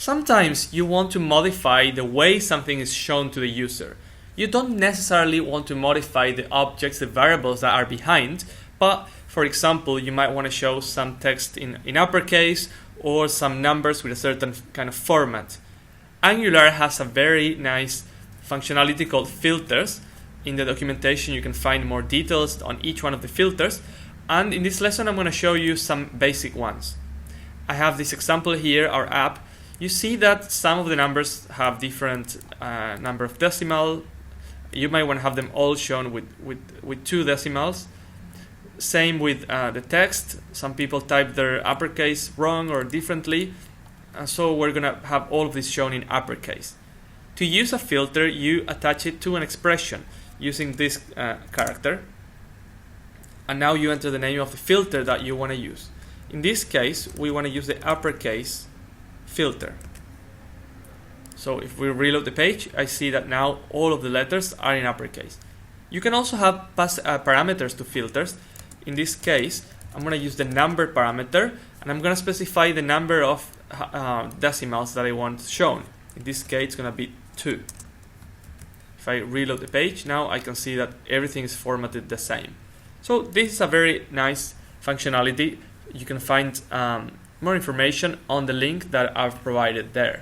Sometimes you want to modify the way something is shown to the user. You don't necessarily want to modify the objects, the variables that are behind, but for example, you might want to show some text in uppercase or some numbers with a certain kind of format. Angular has a very nice functionality called filters. In the documentation you can find more details on each one of the filters, and in this lesson I'm going to show you some basic ones. I have this example here, our app. You see that some of the numbers have different number of decimal. You might want to have them all shown with 2 decimals. Same with the text. Some people type their uppercase wrong or differently, and so we're going to have all of this shown in uppercase. To use a filter, you attach it to an expression using this character, and now you enter the name of the filter that you want to use. In this case, we want to use the uppercase filter. So if we reload the page, I see that now all of the letters are in uppercase. You can also have parameters to filters. In this case, I'm going to use the number parameter, and I'm going to specify the number of decimals that I want shown. In this case, it's going to be 2. If I reload the page, now I can see that everything is formatted the same. So this is a very nice functionality. You can find more information on the link that I've provided there.